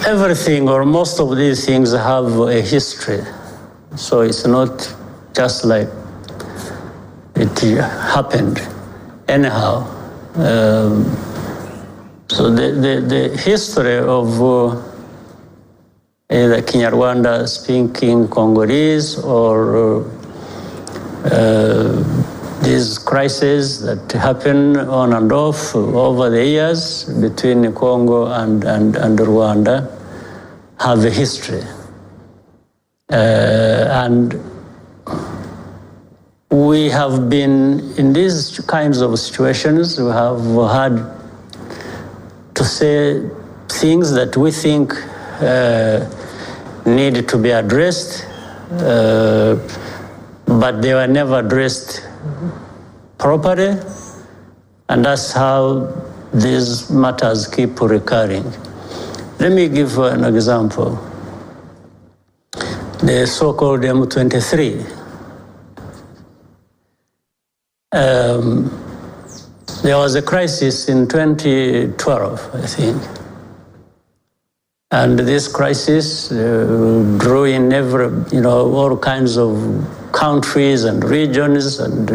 everything or most of these things have a history. So it's not just like it happened anyhow. So the history of either Kinyarwanda speaking Congolese or these crises that happen on and off over the years between Congo and Rwanda have a history. And we have been in these kinds of situations. We have had to say things that we think need to be addressed, but they were never addressed properly, and that's how these matters keep recurring. Let me give an example. The so-called M23. There was a crisis in 2012, I think. And this crisis drew in all kinds of countries and regions, and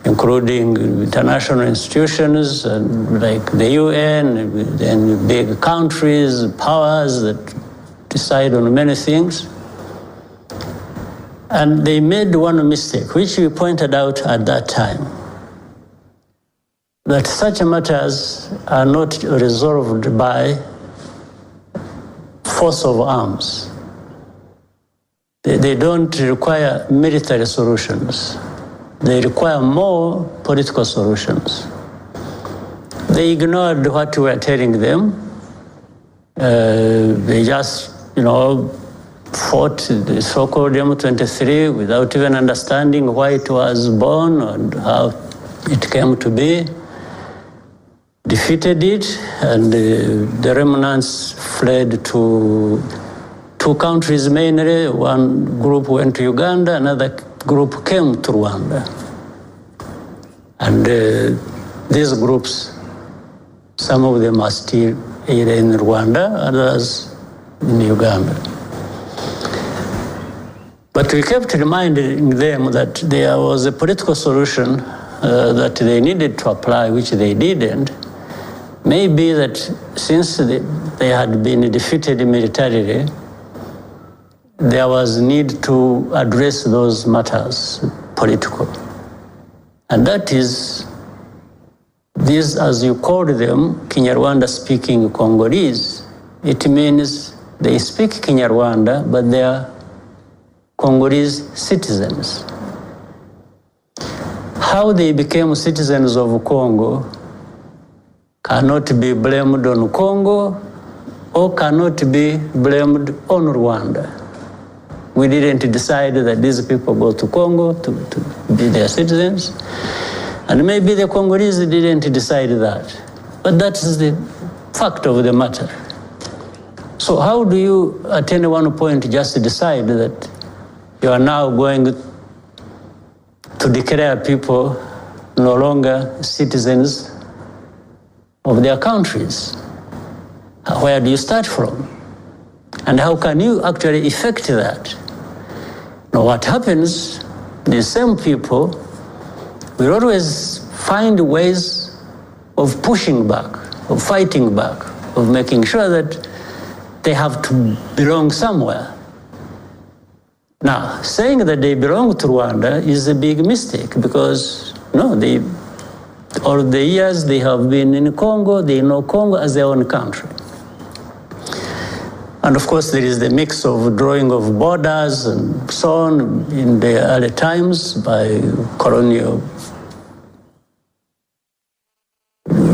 including international institutions and like the UN and big countries, powers that decide on many things. And they made one mistake, which we pointed out at that time, that such matters are not resolved by force of arms. They don't require military solutions. They require more political solutions. They ignored what we were telling them. They just, fought the so-called M23 without even understanding why it was born and how it came to be. Defeated it, and the remnants fled to two countries mainly. One group went to Uganda, another group came to Rwanda. And these groups, some of them are still either in Rwanda, others in Uganda. But we kept reminding them that there was a political solution that they needed to apply, which they didn't. Maybe that since they had been defeated militarily, there was need to address those matters, political. And that is, these, as you called them, Kinyarwanda-speaking Congolese, it means they speak Kinyarwanda, but they are Congolese citizens. How they became citizens of Congo cannot be blamed on Congo or cannot be blamed on Rwanda. We didn't decide that these people go to Congo to be their citizens, and maybe the Congolese didn't decide that. But that is the fact of the matter. So how do you at any one point just decide that you are now going to declare people no longer citizens of their countries? Where do you start from? And how can you actually effect that? Now what happens, the same people will always find ways of pushing back, of fighting back, of making sure that they have to belong somewhere. Now, saying that they belong to Rwanda is a big mistake, because no, all the years they have been in Congo, they know Congo as their own country. And of course, there is the mix of drawing of borders and so on in the early times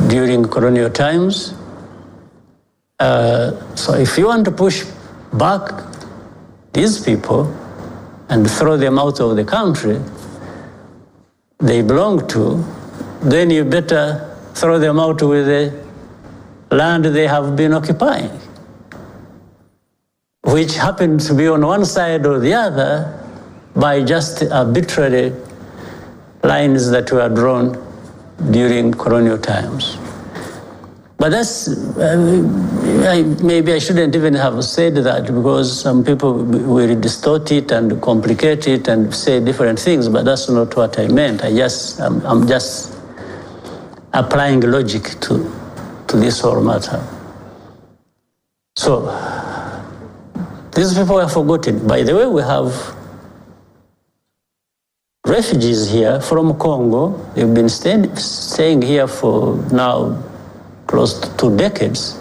during colonial times. So if you want to push back these people and throw them out of the country they belong to, then you better throw them out with the land they have been occupying, which happened to be on one side or the other by just arbitrary lines that were drawn during colonial times. But But that's, maybe I shouldn't even have said that, because some people will distort it and complicate it and say different things, but that's not what I meant. I'm just applying logic to this whole matter. So, these people are forgotten. By the way, we have refugees here from Congo. They've been staying here for now close to 2 decades.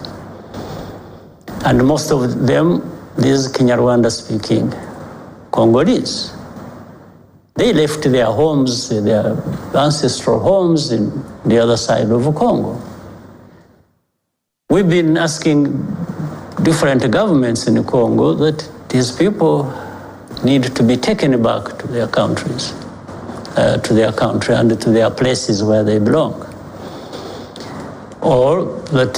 And most of them, these Kinyarwanda speaking Congolese. They left their homes, their ancestral homes in the other side of Congo. We've been asking different governments in Congo that these people need to be taken back to their countries, to their country and to their places where they belong. Or that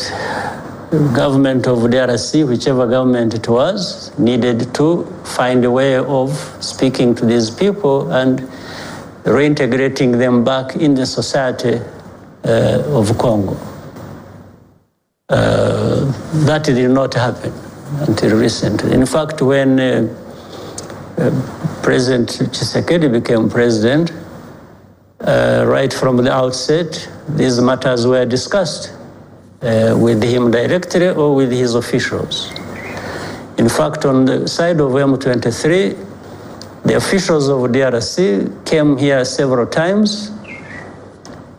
the government of DRC, whichever government it was, needed to find a way of speaking to these people and reintegrating them back in the society of Congo. That did not happen until recently. In fact, when President Tshisekedi became president, right from the outset, these matters were discussed with him directly or with his officials. In fact, on the side of M23, the officials of DRC came here several times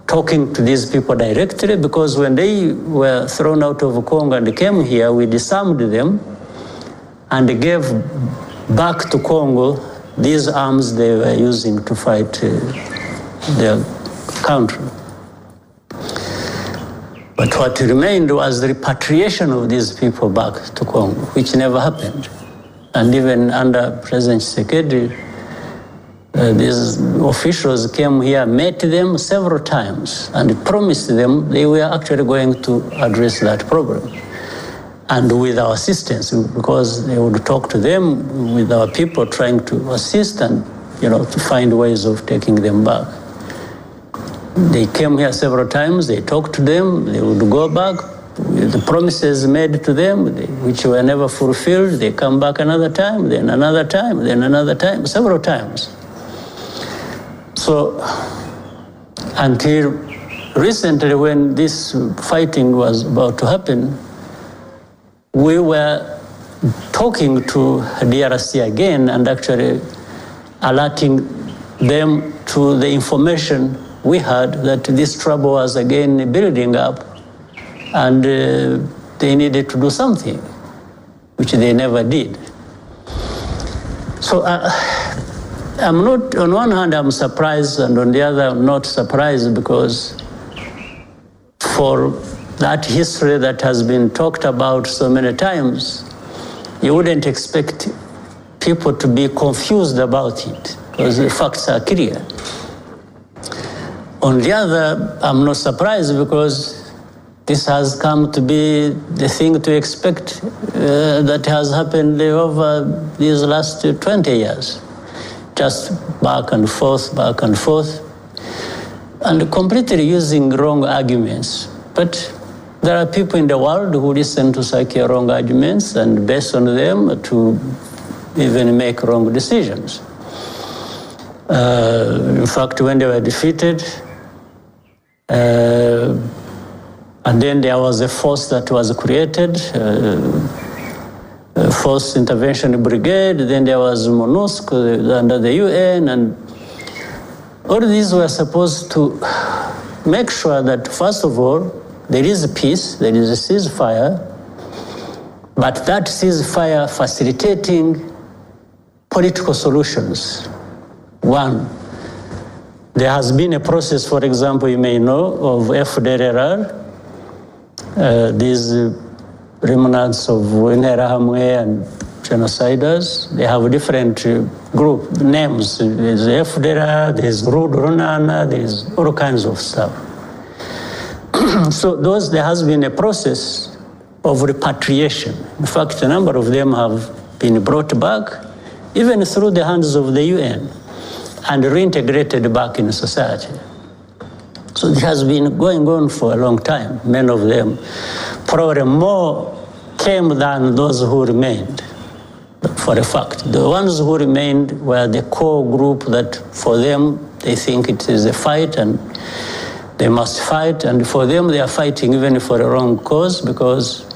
talking to these people directly, because when they were thrown out of Congo and came here, we disarmed them and gave back to Congo these arms they were using to fight their country. But what remained was the repatriation of these people back to Congo, which never happened. And even under President Tshisekedi, these officials came here, met them several times, and promised them they were actually going to address that problem. And with our assistance, because they would talk to them with our people trying to assist and, to find ways of taking them back. They came here several times, they talked to them, they would go back, the promises made to them, which were never fulfilled, they come back another time, then another time, then another time, several times. So, until recently, when this fighting was about to happen, we were talking to DRC again and actually alerting them to the information we had that this trouble was again building up and they needed to do something, which they never did. So I'm not, on one hand, I'm surprised, and on the other, I'm not surprised, because for that history that has been talked about so many times, you wouldn't expect people to be confused about it, because the facts are clear. On the other, I'm not surprised, because this has come to be the thing to expect that has happened over these last 20 years. Just back and forth, and completely using wrong arguments. But there are people in the world who listen to such wrong arguments and based on them to even make wrong decisions. In fact, when they were defeated, and then there was a force that was created, Force Intervention Brigade, then there was MONUSCO under the UN, and all these were supposed to make sure that, first of all, there is peace, there is a ceasefire, but that ceasefire facilitating political solutions. One, there has been a process, for example, you may know, of FDRL, these remnants of Interahamwe and genociders. They have different group names. There's FDRL, there's Rudrunana, there's all kinds of stuff. So there has been a process of repatriation. In fact, a number of them have been brought back, even through the hands of the UN, and reintegrated back in society. So it has been going on for a long time. Many of them, probably more came than those who remained, for a fact. The ones who remained were the core group that for them, they think it is a fight and they must fight. And for them, they are fighting even for a wrong cause, because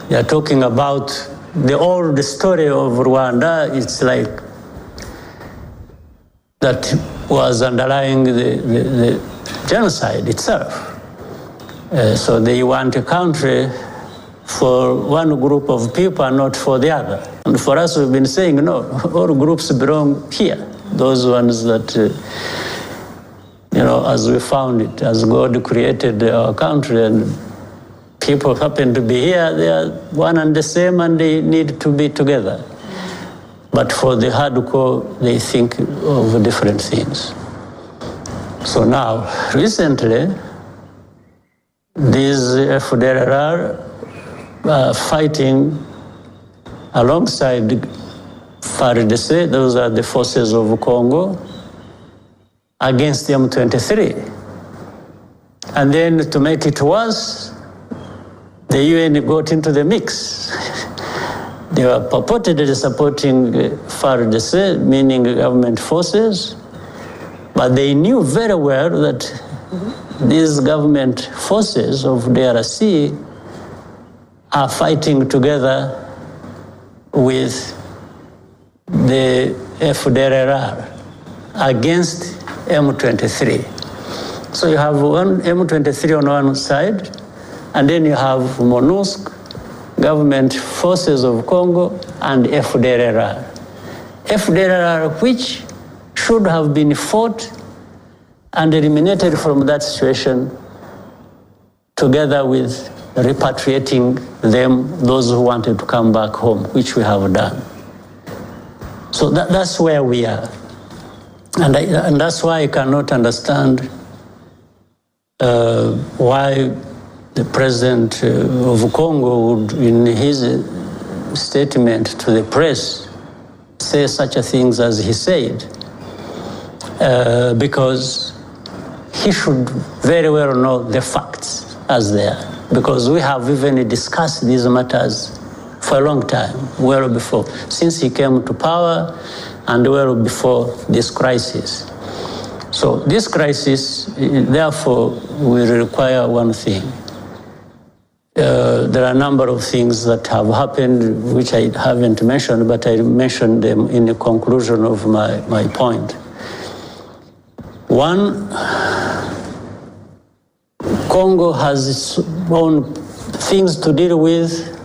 they are talking about the old story of Rwanda. It's like that was underlying the genocide itself. So they want a country for one group of people and not for the other. And for us, we've been saying, no, all groups belong here. Those ones that, as we found it, as God created our country and people happen to be here, they are one and the same and they need to be together. But for the hardcore, they think of different things. So now, recently, these FDRL are fighting alongside FARDC, those are the forces of Congo, against the M23. And then to make it worse, the UN got into the mix. They were purportedly supporting FARDC, meaning government forces, but they knew very well that these government forces of DRC are fighting together with the FDRL against M23. So you have one M23 on one side, and then you have MONUSC, government forces of Congo, and FDRL. FDRL, which should have been fought and eliminated from that situation, together with repatriating them, those who wanted to come back home, which we have done. So that's where we are. And that's why I cannot understand why the president of Congo would, in his statement to the press, say such a things as he said, because he should very well know the facts as they are. Because we have even discussed these matters for a long time, well before, since he came to power and well before this crisis. So this crisis, therefore, will require one thing. There are a number of things that have happened which I haven't mentioned, but I mentioned them in the conclusion of my point. One, Congo has its own things to deal with,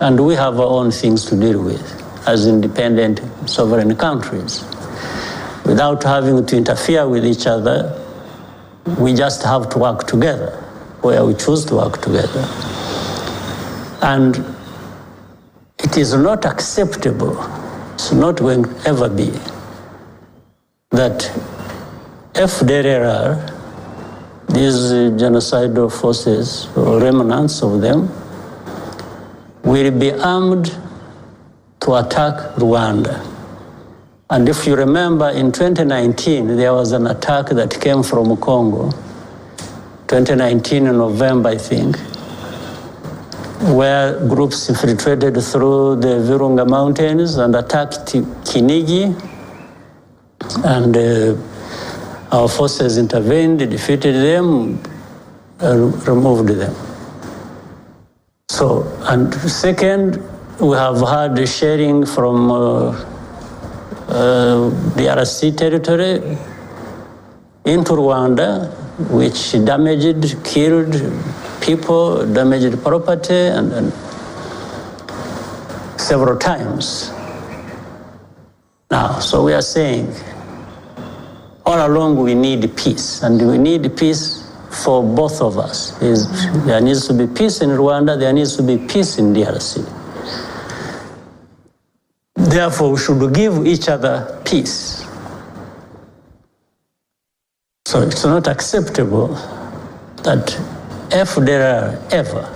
and we have our own things to deal with as independent sovereign countries. Without having to interfere with each other, we just have to work together where we choose to work together. And it is not acceptable, it's not going to ever be, that FDRL, these genocidal forces, or remnants of them, will be armed to attack Rwanda. And if you remember, in 2019, there was an attack that came from Congo, 2019 in November, I think, where groups infiltrated through the Virunga Mountains and attacked Kinigi, and our forces intervened, defeated them, removed them. So, and second, we have had sharing from DRC territory into Rwanda, which damaged, killed people, damaged property, and several times. Now, so we are saying, all along we need peace, and we need peace for both of us. There needs to be peace in Rwanda, there needs to be peace in DRC. Therefore, we should give each other peace. So it's not acceptable that FDRL ever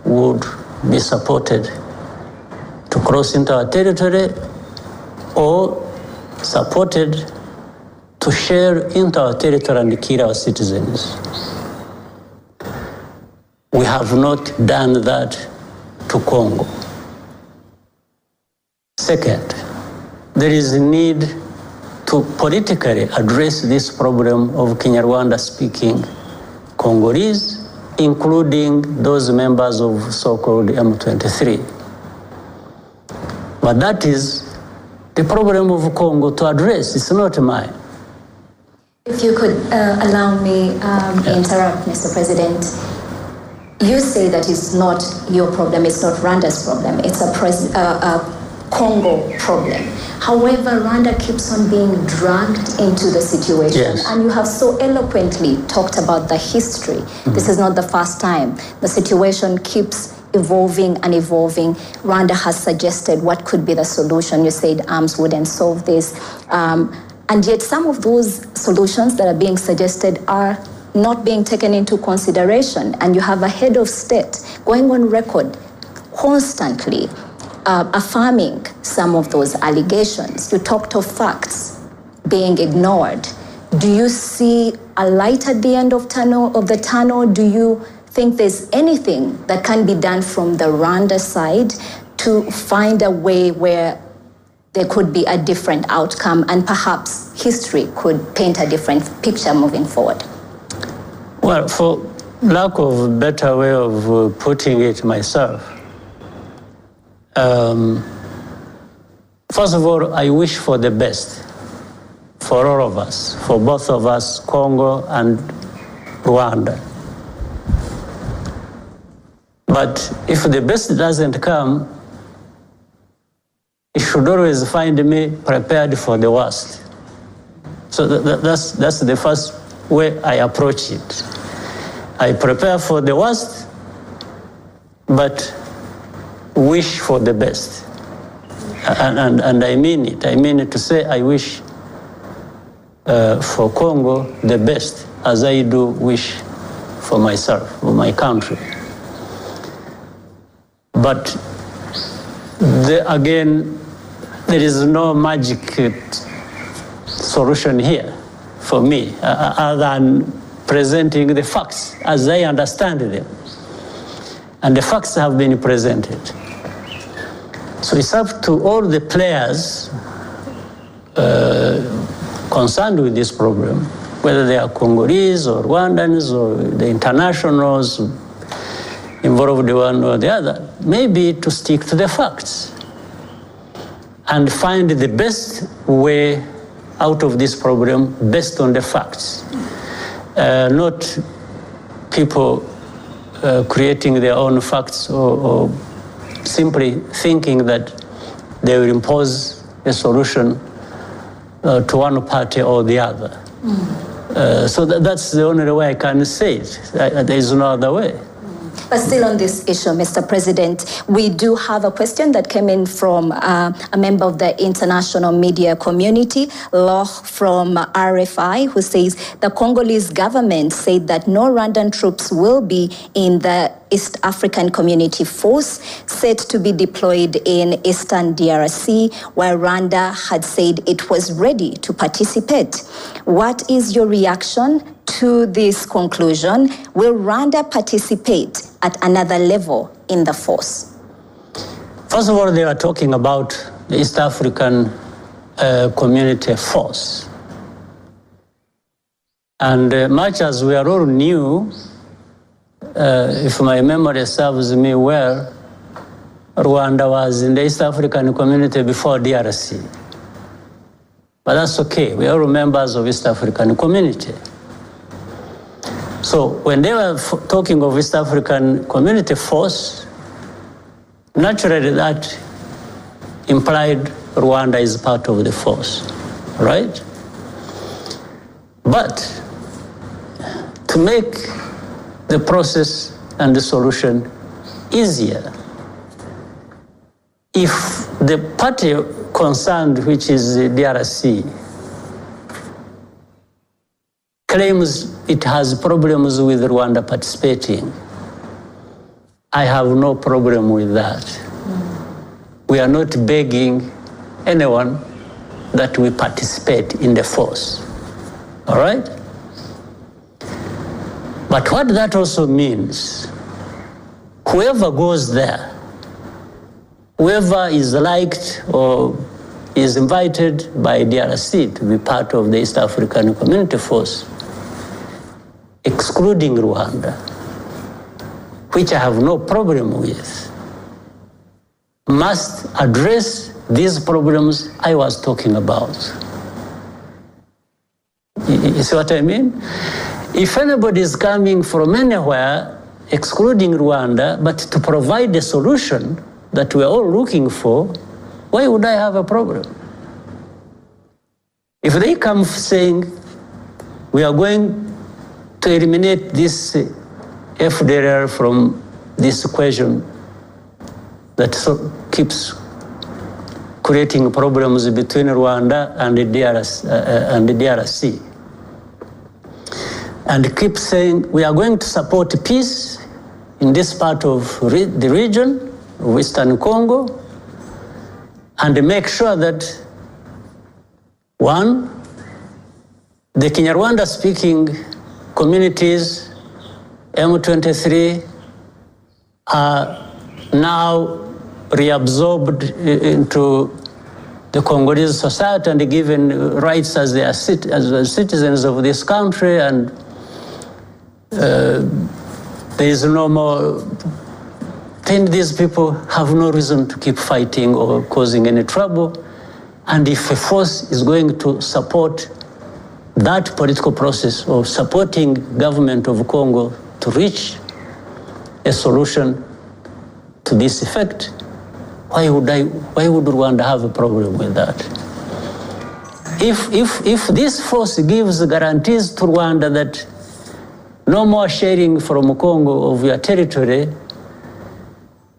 would be supported to cross into our territory or supported to share into our territory and kill our citizens. We have not done that to Congo. Second, there is a need to politically address this problem of Kinyarwanda-speaking Congolese, including those members of so-called M23. But that is the problem of Congo to address. It's not mine. If you could allow me interrupt, Mr. President. You say that it's not your problem, it's not Rwanda's problem, it's a Congo problem. However, Rwanda keeps on being dragged into the situation. Yes. And you have so eloquently talked about the history. Mm-hmm. This is not the first time. The situation keeps evolving and evolving. Rwanda has suggested what could be the solution. You said arms wouldn't solve this. And yet some of those solutions that are being suggested are not being taken into consideration. And you have a head of state going on record constantly affirming some of those allegations. You talked of facts being ignored. Do you see a light at the end of the tunnel? Do you think there's anything that can be done from the Rwanda side to find a way where there could be a different outcome and perhaps history could paint a different picture moving forward? Well, for lack of a better way of putting it myself, first of all, I wish for the best for all of us, for both of us, Congo and Rwanda. But if the best doesn't come, it should always find me prepared for the worst. So that's the first way I approach it. I prepare for the worst, but wish for the best. And I mean it. I mean it to say I wish for Congo the best, as I do wish for myself, for my country. But again, there is no magic solution here for me, other than presenting the facts as I understand them. And the facts have been presented. So it's up to all the players concerned with this problem, whether they are Congolese or Rwandans or the internationals involved one or the other, maybe to stick to the facts and find the best way out of this problem based on the facts, not people creating their own facts or simply thinking that they will impose a solution to one party or the other. So that's the only way I can say it. There is no other way. But still on this issue, Mr. President, we do have a question that came in from a member of the international media community, Loch from RFI, who says the Congolese government said that no Rwandan troops will be in the East African Community Force set to be deployed in Eastern DRC, where Rwanda had said it was ready to participate. What is your reaction to this conclusion? Will Rwanda participate at another level in the force? First of all, they are talking about the East African Community Force. And much as we are all new, if my memory serves me well, Rwanda was in the East African Community before DRC. But that's okay, we are all members of East African Community. So when they were talking of East African Community Force, naturally that implied Rwanda is part of the force, right? But to make the process and the solution easier, if the party concerned, which is the DRC, claims it has problems with Rwanda participating, I have no problem with that. We are not begging anyone that we participate in the force, all right? But what that also means whoever goes there, whoever is liked or is invited by DRC to be part of the East African Community Force, excluding Rwanda, which I have no problem with, must address these problems I was talking about. You see what I mean? If anybody is coming from anywhere, excluding Rwanda, but to provide a solution that we're all looking for, why would I have a problem? If they come saying, we are going to eliminate this FDRL from this equation that keeps creating problems between Rwanda and the DRC, and keep saying, we are going to support peace in this part of the region, Western Congo, and make sure that, one, the Kinyarwanda-speaking communities, M23, are now reabsorbed into the Congolese society and given rights as they are as citizens of this country, and there is no more. Then these people have no reason to keep fighting or causing any trouble. And if a force is going to support that political process of supporting government of Congo to reach a solution to this effect, why would Rwanda have a problem with that? If this force gives guarantees to Rwanda that no more sharing from Congo of your territory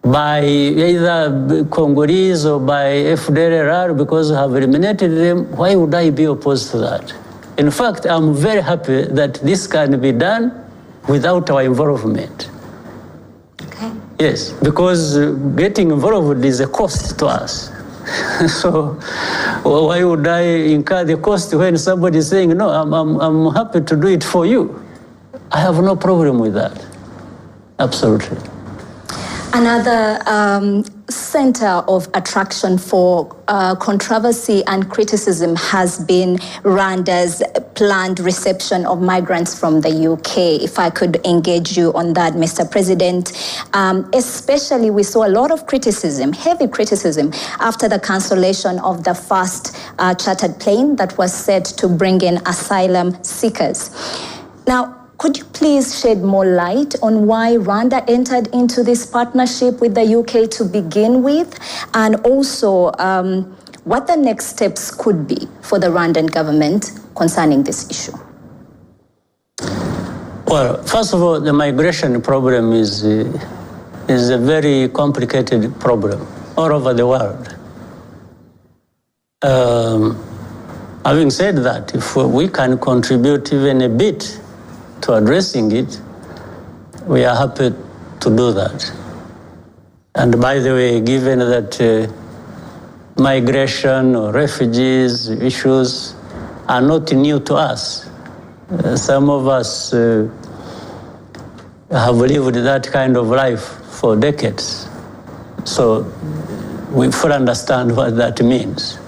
by either Congolese or by FDRL because we have eliminated them, why would I be opposed to that? In fact, I'm very happy that this can be done without our involvement. Okay. Yes, because getting involved is a cost to us. So why would I incur the cost when somebody is saying, no, I'm happy to do it for you? I have no problem with that. Absolutely. Another center of attraction for controversy and criticism has been Rwanda's planned reception of migrants from the UK. If I could engage you on that, Mr. President. Especially, we saw a lot of criticism, heavy criticism, after the cancellation of the first chartered plane that was set to bring in asylum seekers. Now, could you please shed more light on why Rwanda entered into this partnership with the UK to begin with, and also what the next steps could be for the Rwandan government concerning this issue? Well, first of all, the migration problem is a very complicated problem all over the world. Having said that, if we can contribute even a bit to addressing it, we are happy to do that. And by the way, given that migration or refugees issues are not new to us, some of us have lived that kind of life for decades. So we fully understand what that means.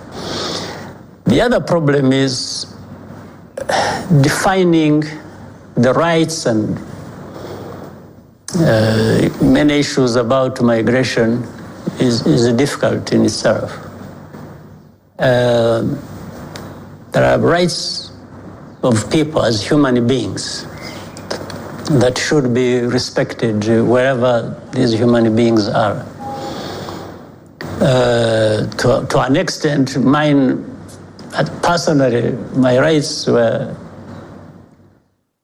The other problem is defining the rights and many issues about migration is difficult in itself. There are rights of people as human beings that should be respected wherever these human beings are. To an extent, mine, personally, my rights were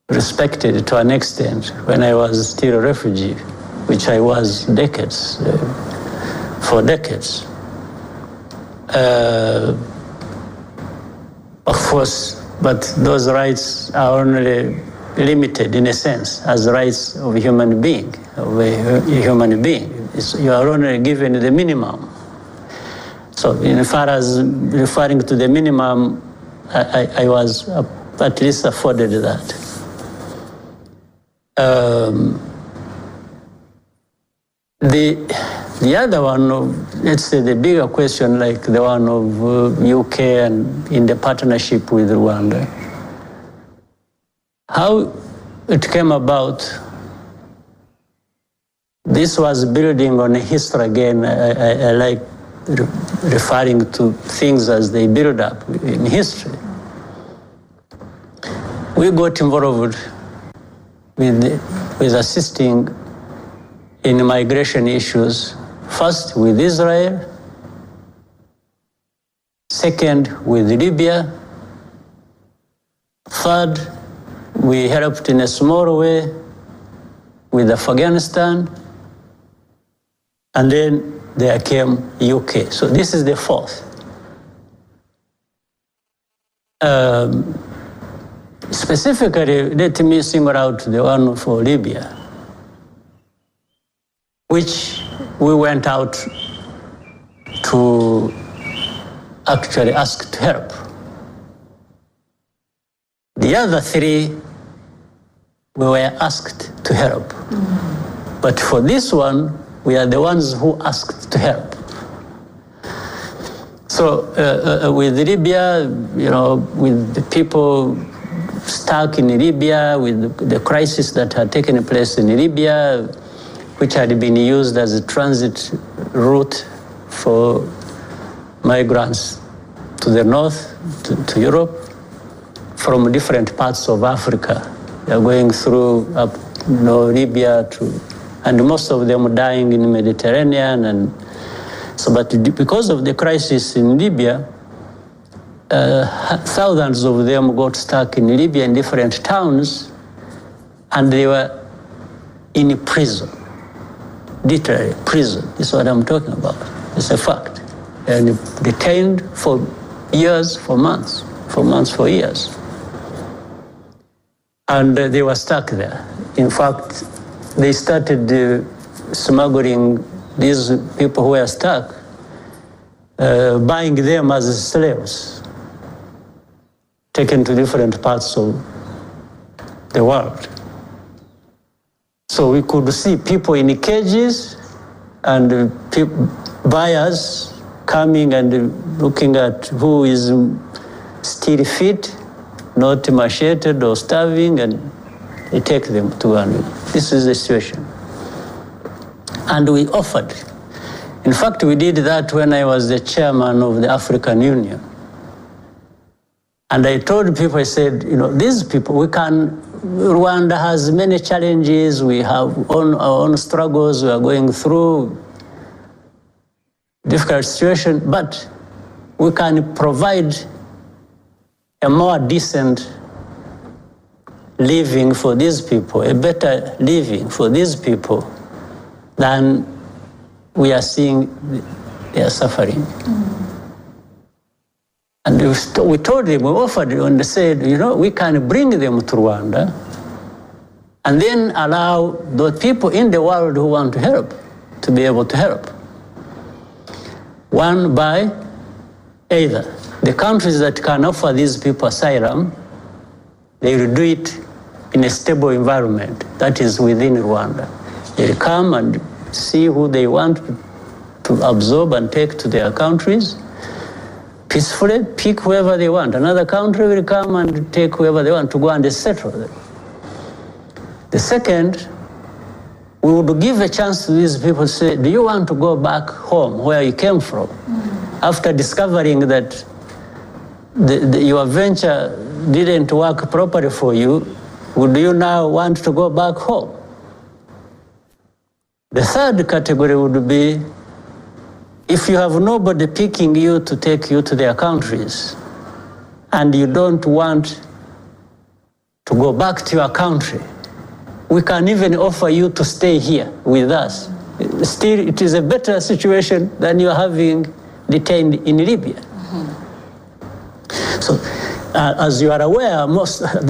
respected to an extent when I was still a refugee, which I was for decades. Of course, but those rights are only limited in a sense as rights of a human being, You are only given the minimum. So in far as referring to the minimum, I was at least afforded that. The other one, let's say the bigger question, like the one of UK and in the partnership with Rwanda, how it came about. This was building on a history again. I like referring to things as they build up in history. We got involved with assisting in migration issues, first with Israel, second with Libya, third, we helped in a small way with Afghanistan, and then there came UK. So this is the fourth. Specifically, let me single out the one for Libya, which we went out to actually ask to help. The other three, we were asked to help. But for this one, we are the ones who asked to help. So with Libya, with the people stuck in Libya, with the crisis that had taken place in Libya, which had been used as a transit route for migrants to the north, to Europe, from different parts of Africa. They are going through Libya and most of them dying in the Mediterranean. And so, but because of the crisis in Libya, thousands of them got stuck in Libya in different towns, and they were in prison, literally prison. This is what I'm talking about. It's a fact. And detained for years, for months, for years. And they were stuck there. In fact, they started smuggling these people who were stuck, buying them as slaves, taken to different parts of the world. So we could see people in cages and buyers coming and looking at who is still fit, not macheted or starving, and they take them to Rwanda. This is the situation. And we offered. In fact, we did that when I was the chairman of the African Union. And I told people, I said, these people, Rwanda has many challenges, we have our own struggles, we are going through difficult situation, but we can provide a more decent living for these people, a better living for these people than we are seeing they are suffering. And we told them, we offered them, and they said, we can bring them to Rwanda and then allow the people in the world who want to help to be able to help. One, by either the countries that can offer these people asylum, they will do it in a stable environment that is within Rwanda. They'll come and see who they want to absorb and take to their countries, peacefully pick whoever they want. Another country will come and take whoever they want to go and settle them. The second, we would give a chance to these people to say, do you want to go back home where you came from? After discovering that your venture didn't work properly for you, would you now want to go back home? The third category would be, if you have nobody picking you to take you to their countries, and you don't want to go back to your country, we can even offer you to stay here with us. Still, it is a better situation than you're having detained in Libya. So, as you are aware,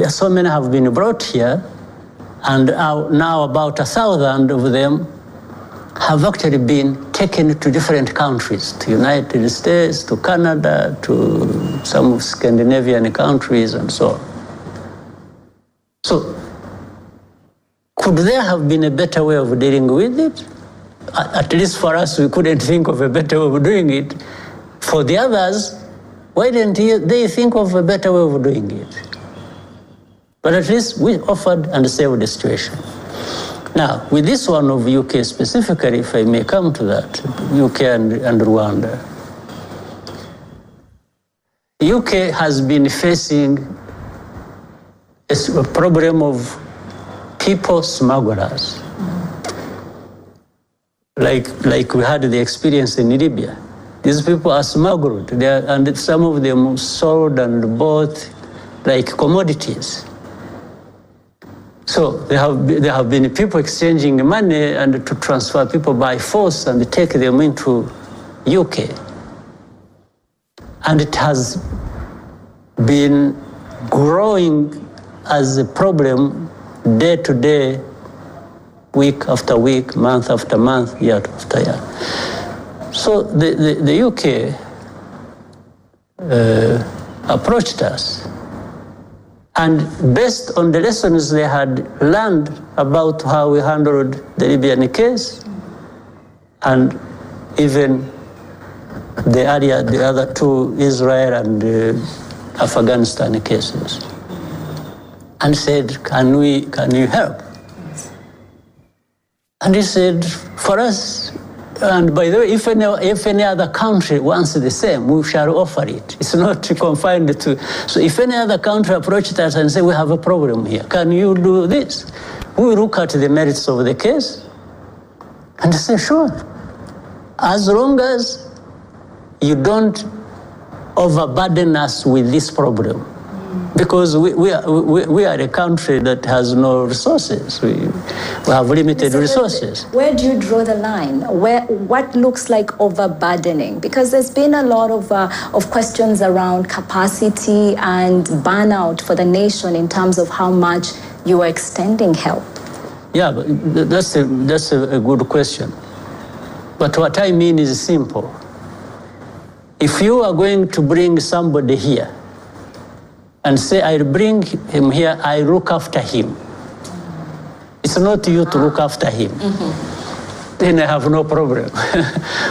so many have been brought here, and now about 1,000 of them have actually been taken to different countries, to United States, to Canada, to some Scandinavian countries, and so on. So, could there have been a better way of dealing with it? at least for us, we couldn't think of a better way of doing it. For the others, why didn't they think of a better way of doing it? But at least we offered and saved the situation. Now, with this one of UK specifically, if I may come to that, UK and Rwanda. UK has been facing a problem of people smugglers. Like we had the experience in Libya. These people are smuggled, and some of them sold and bought like commodities. So there have been people exchanging money and to transfer people by force and take them into UK. And it has been growing as a problem day to day, week after week, month after month, year after year. So the UK approached us, and based on the lessons they had learned about how we handled the Libyan case, and even the other two, Israel and Afghanistan cases, and said, can you help? And he said, for us, and by the way, if any other country wants the same, we shall offer it. It's not confined to. So if any other country approached us and say, we have a problem here, can you do this? We will look at the merits of the case and say, sure. As long as you don't overburden us with this problem. Because we are a country that has no resources. We have limited resources. Where do you draw the line? What looks like overburdening? Because there's been a lot of questions around capacity and burnout for the nation in terms of how much you are extending help. Yeah, but that's a good question. But what I mean is simple. If you are going to bring somebody here, and say, I'll bring him here, I look after him. It's not you to look after him. Mm-hmm. Then I have no problem.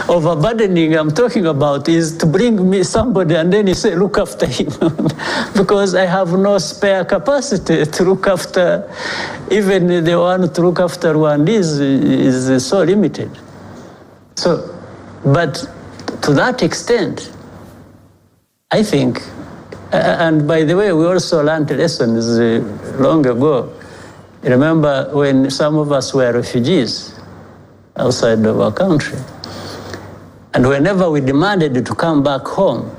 Overburdening I'm talking about is to bring me somebody and then you say, look after him. Because I have no spare capacity to look after, even the one to look after one is so limited. So, but to that extent, I think, and by the way, we also learned lessons long ago. Remember when some of us were refugees outside of our country, and whenever we demanded to come back home,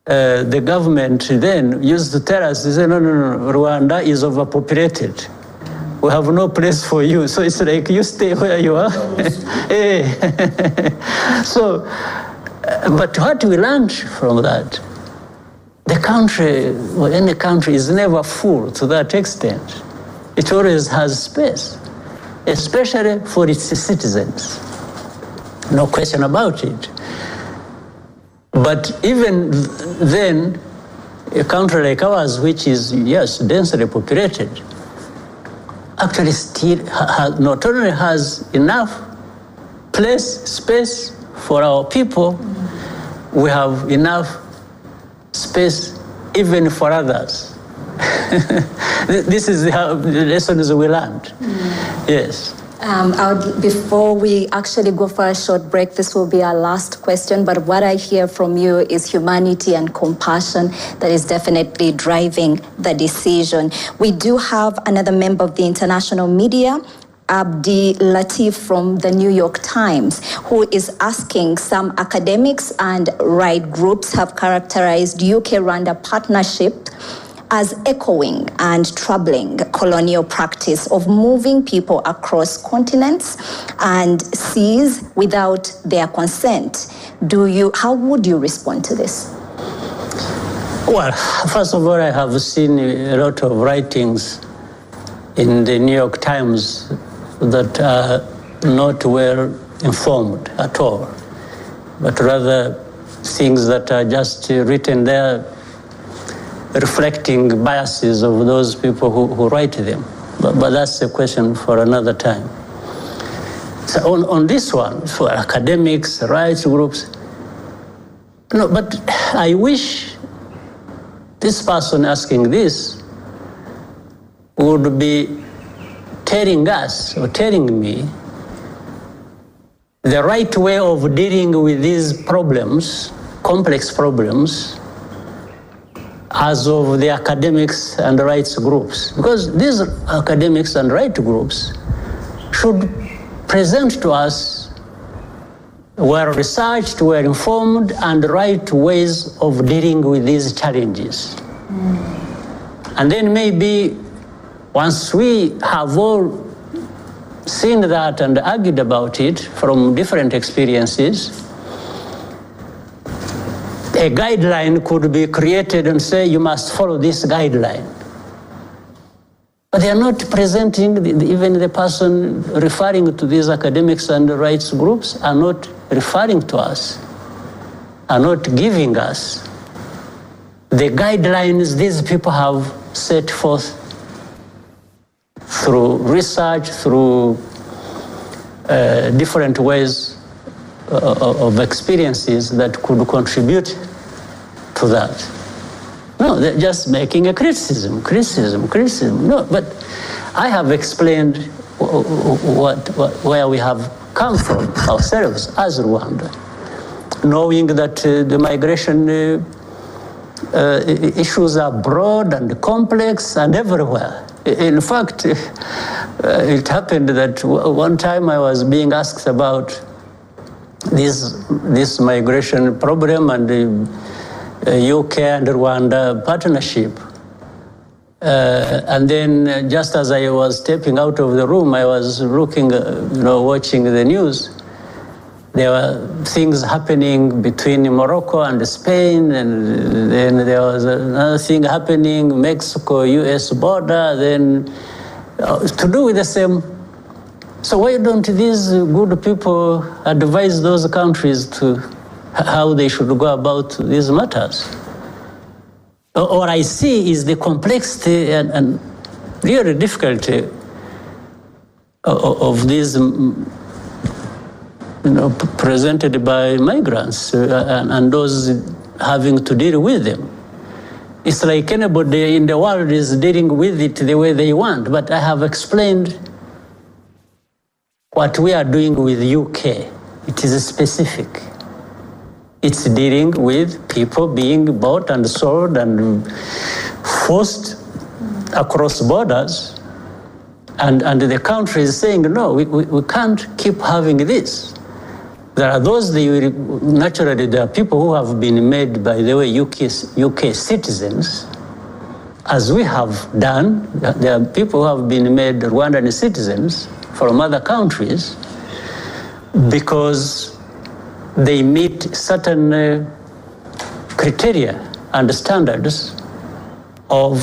the government then used to tell us, they said, no, Rwanda is overpopulated. We have no place for you. So it's like, you stay where you are. So, but what we learned from that, the country, or any country, is never full to that extent. It always has space, especially for its citizens. No question about it. But even then, a country like ours, which is, yes, densely populated, actually still not only has enough space for our people, we have enough space even for others. This is the lessons we learned. Yes. Before we actually go for a short break, this will be our last question, but what I hear from you is humanity and compassion that is definitely driving the decision. We do have another member of the international media, Abdi Latif from the New York Times, who is asking, some academics and right groups have characterized UK-Rwanda partnership as echoing and troubling colonial practice of moving people across continents and seas without their consent. How would you respond to this? Well, first of all, I have seen a lot of writings in the New York Times that are not well informed at all, but rather things that are just written there reflecting biases of those people who write them. But that's a question for another time. So on this one, for academics, rights groups, no, but I wish this person asking this would be telling us or telling me the right way of dealing with these problems, complex problems, as of the academics and rights groups. Because these academics and rights groups should present to us well-researched, well-informed, and right ways of dealing with these challenges. And then maybe once we have all seen that and argued about it from different experiences, a guideline could be created and say, you must follow this guideline. But they are not presenting, even the person referring to these academics and rights groups are not referring to us, are not giving us the guidelines these people have set forth through research, through different ways of experiences that could contribute to that. No, they're just making a criticism. No, but I have explained where we have come from ourselves as Rwanda, knowing that the migration issues are broad and complex and everywhere. In fact, it happened that one time I was being asked about this migration problem and the UK and Rwanda partnership. And then just as I was stepping out of the room, I was looking, watching the news. There were things happening between Morocco and Spain, and then there was another thing happening, Mexico-US border, then to do with the same. So why don't these good people advise those countries to how they should go about these matters? What I see is the complexity and really difficulty of these presented by migrants and those having to deal with them. It's like anybody in the world is dealing with it the way they want, but I have explained what we are doing with UK. It is specific. It's dealing with people being bought and sold and forced across borders, and the country is saying, no, we can't keep having this. There are those, naturally, there are people who have been made, by the way, UK citizens, as we have done. There are people who have been made Rwandan citizens from other countries because they meet certain criteria and standards of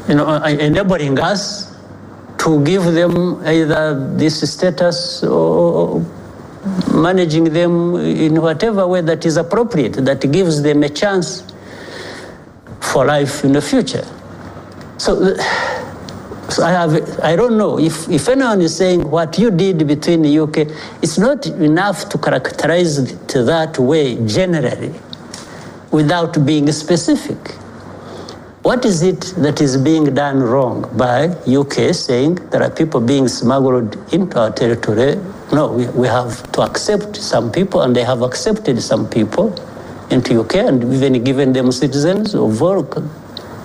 enabling us to give them either this status or managing them in whatever way that is appropriate, that gives them a chance for life in the future. So I don't know if anyone is saying what you did between the UK, it's not enough to characterize it that way generally without being specific. What is it that is being done wrong by UK saying there are people being smuggled into our territory? No, we have to accept some people, and they have accepted some people into UK and even given them citizens of all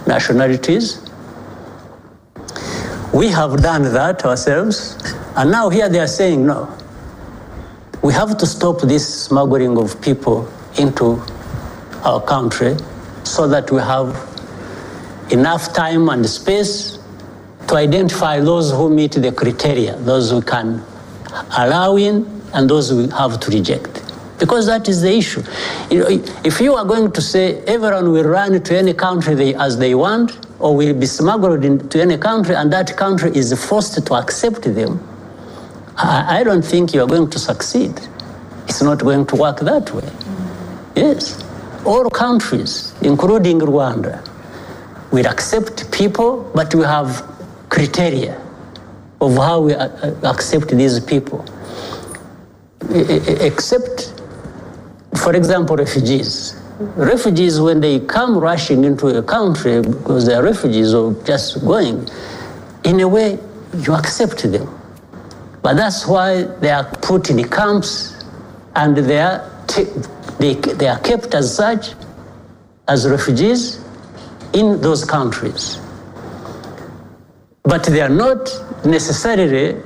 nationalities. We have done that ourselves, and now here they are saying, no, we have to stop this smuggling of people into our country so that we have enough time and space to identify those who meet the criteria, those who can allow in and those we have to reject. Because that is the issue. If you are going to say everyone will run to any country as they want, or will be smuggled into any country, and that country is forced to accept them, I don't think you are going to succeed. It's not going to work that way. Yes. All countries, including Rwanda, will accept people, but we have criteria of how we accept these people. except, for example, refugees. Refugees, when they come rushing into a country because they are refugees or just going, in a way, you accept them. But that's why they are put in camps and they are kept as such, as refugees in those countries. But they are not necessarily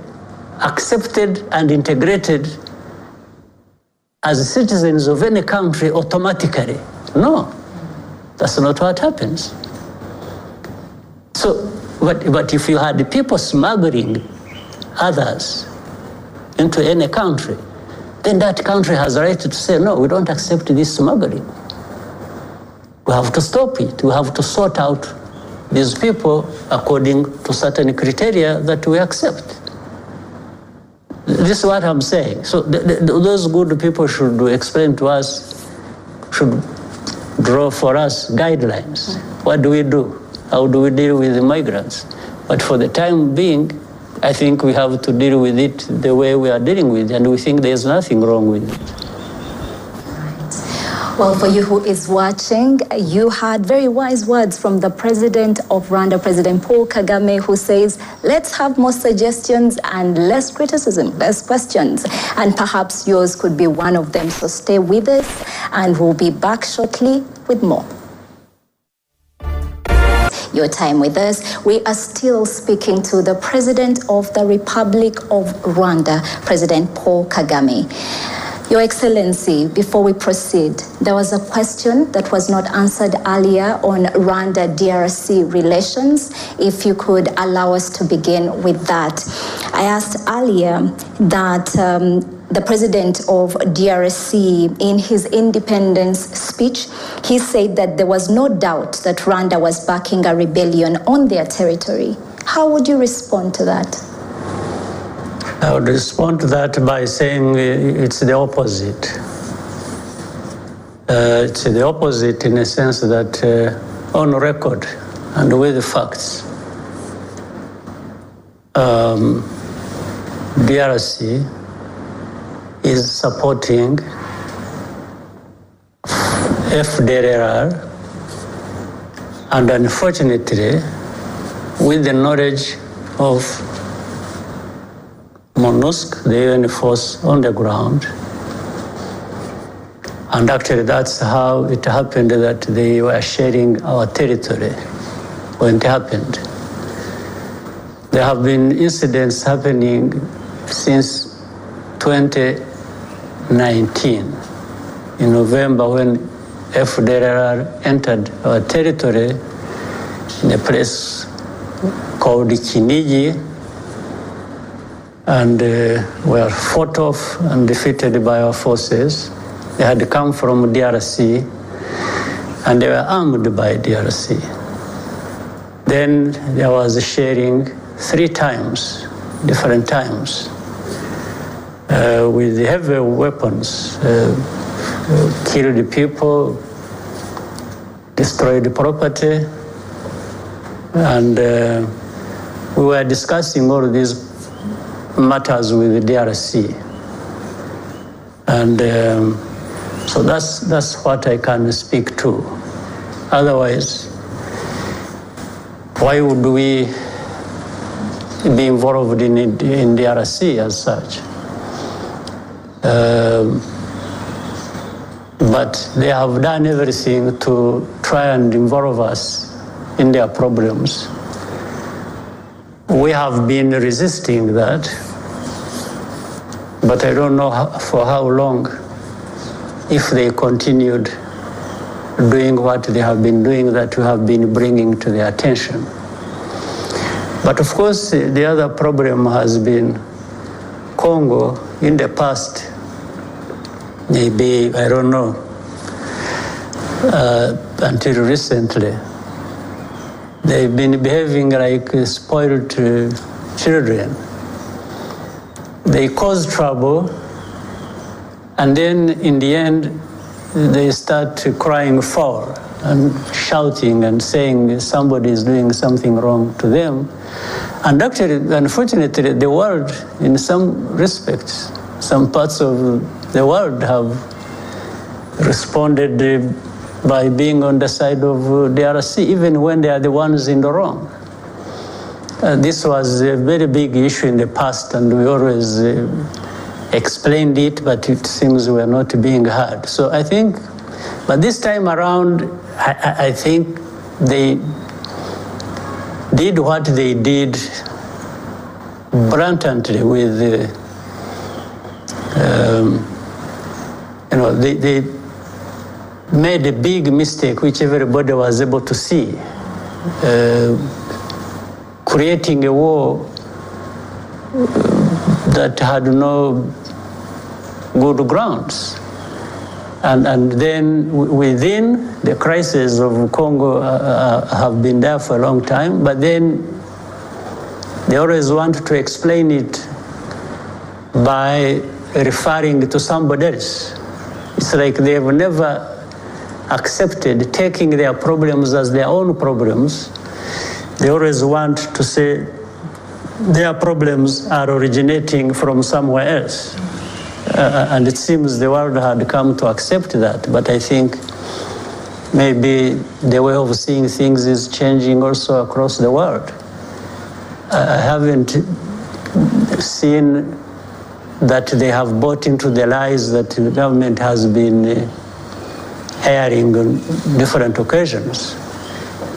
accepted and integrated as citizens of any country automatically. No, that's not what happens. So, but if you had people smuggling others into any country, then that country has a right to say, no, we don't accept this smuggling. We have to stop it. We have to sort out these people according to certain criteria that we accept. This is what I'm saying. So those good people should explain to us, should draw for us guidelines. What do we do? How do we deal with the migrants? But for the time being, I think we have to deal with it the way we are dealing with it, and we think there's nothing wrong with it. Well, for you who is watching, you had very wise words from the President of Rwanda, President Paul Kagame, who says, let's have more suggestions and less criticism, less questions. And perhaps yours could be one of them. So stay with us, and we'll be back shortly with more. Your time with us. We are still speaking to the President of the Republic of Rwanda, President Paul Kagame. Your Excellency, before we proceed, there was a question that was not answered earlier on Rwanda-DRC relations. If you could allow us to begin with that. I asked earlier that the President of DRC, in his independence speech, he said that there was no doubt that Rwanda was backing a rebellion on their territory. How would you respond to that? I would respond to that by saying it's the opposite. It's the opposite in a sense that on record and with the facts, DRC is supporting FDRL, and unfortunately, with the knowledge of MONUSC, the UN force on the ground. And actually that's how it happened, that they were sharing our territory when it happened. There have been incidents happening since 2019, in November, when FDRL entered our territory in a place called Kinigi, and were fought off and defeated by our forces. They had come from DRC, and they were armed by DRC. Then there was sharing 3 times, different times, with heavy weapons, killed people, destroyed property, and we were discussing all of these matters with the DRC. And so that's what I can speak to. Otherwise, why would we be involved in DRC as such? But they have done everything to try and involve us in their problems. We have been resisting that, but I don't know for how long, if they continued doing what they have been doing, that we have been bringing to their attention. But of course, the other problem has been Congo in the past. Maybe, I don't know, until recently. They've been behaving like spoiled children. They cause trouble, and then in the end, they start crying foul and shouting and saying somebody is doing something wrong to them. And actually, unfortunately, the world, in some respects, some parts of the world have responded by being on the side of DRC, even when they are the ones in the wrong. This was a very big issue in the past, and we always explained it, but it seems we are not being heard. So I think, but this time around, I think they did what they did blatantly with, they made a big mistake, which everybody was able to see, creating a war that had no good grounds. And then within the crisis of Congo have been there for a long time, but then they always want to explain it by referring to somebody else. It's like they have never accepted taking their problems as their own problems. They always want to say their problems are originating from somewhere else. And it seems the world had come to accept that, but I think maybe the way of seeing things is changing also across the world. I haven't seen that they have bought into the lies that the government has been airing on different occasions,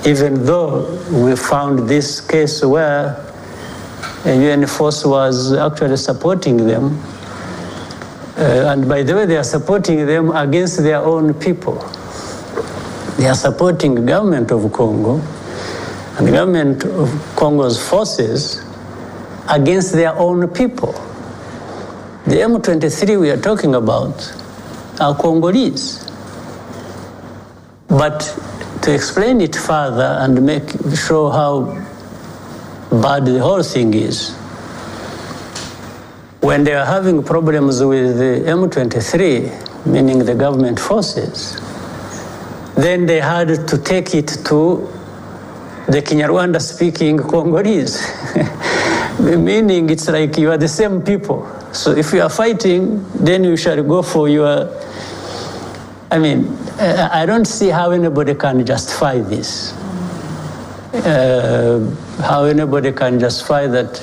even though we found this case where a UN force was actually supporting them. And by the way, they are supporting them against their own people. They are supporting the government of Congo and the government of Congo's forces against their own people. The M23 we are talking about are Congolese. But to explain it further and show how bad the whole thing is, when they are having problems with the M23, meaning the government forces, then they had to take it to the Kinyarwanda-speaking Congolese, meaning it's like you are the same people. So if you are fighting, then you shall go for your, I don't see how anybody can justify this. How anybody can justify that.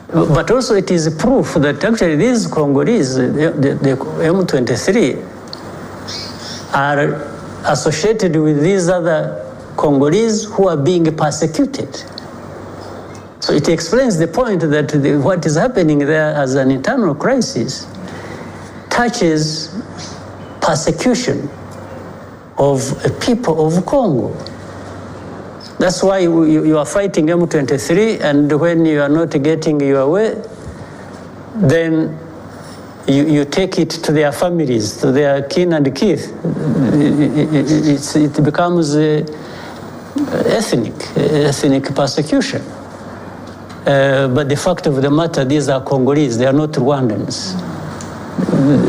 But also it is proof that actually these Congolese, the M23, are associated with these other Congolese who are being persecuted. So it explains the point that what is happening there as an internal crisis touches persecution of people of Congo. That's why you are fighting M23, and when you are not getting your way, then you take it to their families, to their kin and kith. It becomes ethnic persecution. But the fact of the matter, these are Congolese, they are not Rwandans.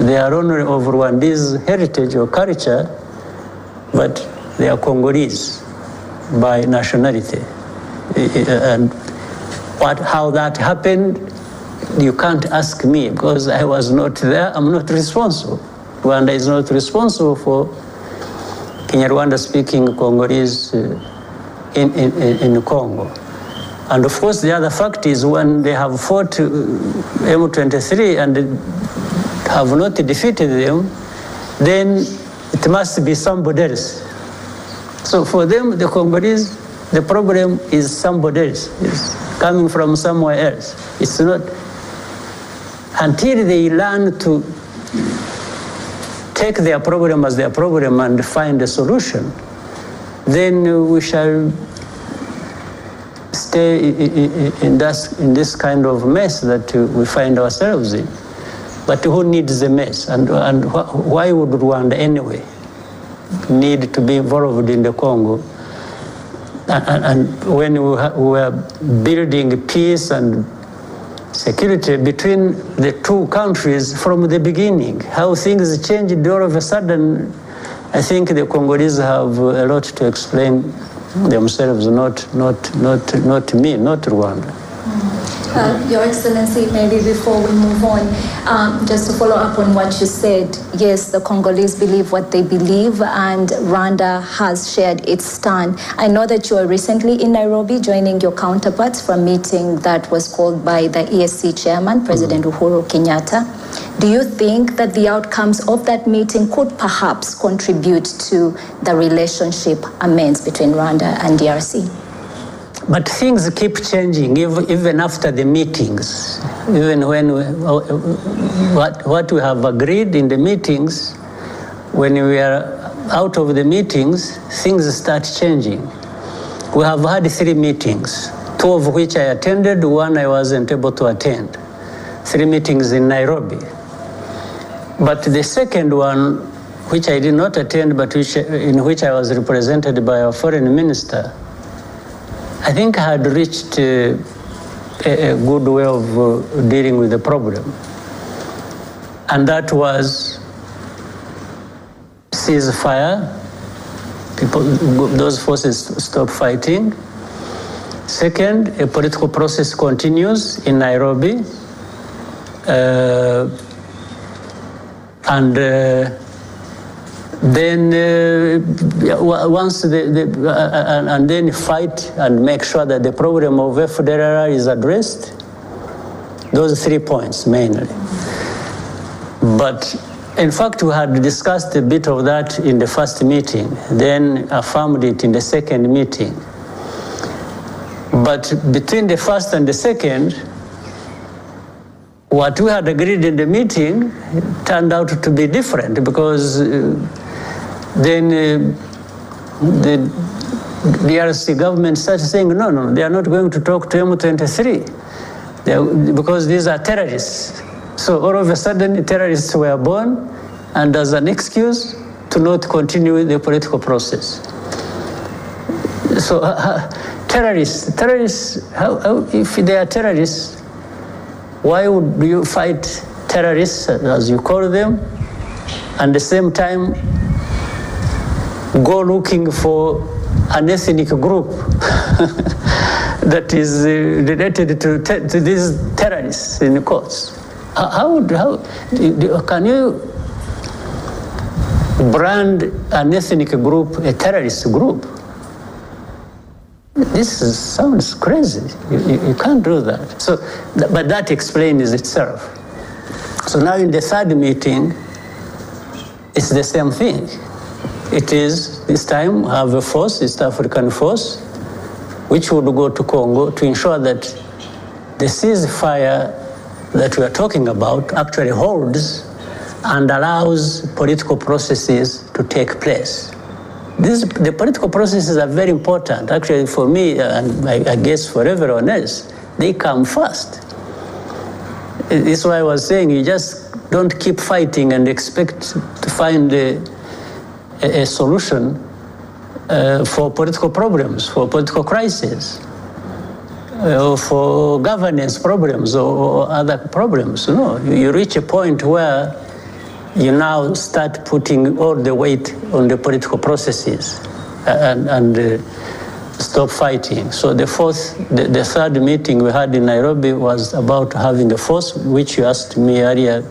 They are only of Rwandese heritage or culture, but they are Congolese by nationality. And how that happened, you can't ask me, because I was not there. I'm not responsible. Rwanda is not responsible for Kinyarwanda-speaking Congolese in Congo. And of course, the other fact is when they have fought M23 and have not defeated them, then it must be somebody else. So for them, the Congolese, the problem is somebody else. It's coming from somewhere else. It's not until they learn to take their problem as their problem and find a solution, then we shall stay in this kind of mess that we find ourselves in. But who needs the mess? And why would Rwanda anyway need to be involved in the Congo? And when we were building peace and security between the two countries from the beginning, how things changed all of a sudden, I think the Congolese have a lot to explain themselves, not me, not Rwanda. Your Excellency, maybe before we move on, just to follow up on what you said, yes, the Congolese believe what they believe, and Rwanda has shared its stand. I know that you were recently in Nairobi joining your counterparts for a meeting that was called by the EAC chairman, President Uhuru Kenyatta. Do you think that the outcomes of that meeting could perhaps contribute to the relationship amends between Rwanda and DRC? But things keep changing even after the meetings. Even when what we have agreed in the meetings, when we are out of the meetings, things start changing. We have had 3 meetings, 2 of which I attended, 1 I wasn't able to attend. 3 meetings in Nairobi. But the second one, which I did not attend, but in which I was represented by our foreign minister, I think I had reached a good way of dealing with the problem. And that was ceasefire. Those forces stop fighting. Second, a political process continues in Nairobi. Then once and then fight and make sure that the problem of FDRL is addressed. Those 3 points mainly. But in fact, we had discussed a bit of that in the first meeting, then affirmed it in the second meeting. But between the first and the second, what we had agreed in the meeting turned out to be different, because then the DRC government started saying, no, they are not going to talk to M23 because these are terrorists. So all of a sudden, terrorists were born, and as an excuse to not continue the political process. So terrorists, if they are terrorists, why would you fight terrorists, as you call them, and at the same time go looking for an ethnic group that is related to these terrorists in the courts? How can you brand an ethnic group a terrorist group? This sounds crazy. You can't do that. So, but that explains itself. So now in the third meeting, it's the same thing. It is, this time, have a force, East African force, which would go to Congo to ensure that the ceasefire that we are talking about actually holds and allows political processes to take place. The political processes are very important. Actually, for me, and I guess for everyone else, they come first. This is why I was saying, you just don't keep fighting and expect to find a solution for political problems, for political crises, for governance problems or other problems. No, you reach a point where you now start putting all the weight on the political processes and stop fighting. So the third meeting we had in Nairobi was about having a force, which you asked me earlier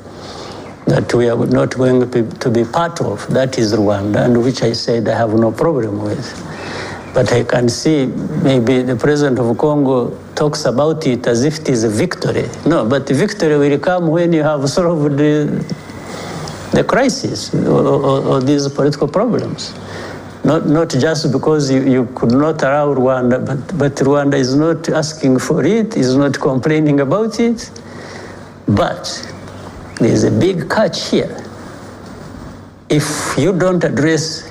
that we are not going to be part of. That is Rwanda, and which I said I have no problem with. But I can see maybe the president of Congo talks about it as if it is a victory. No, but the victory will come when you have solved the crisis or these political problems. Not just because you could not allow Rwanda, but Rwanda is not asking for it, is not complaining about it. But there's a big catch here. If you don't address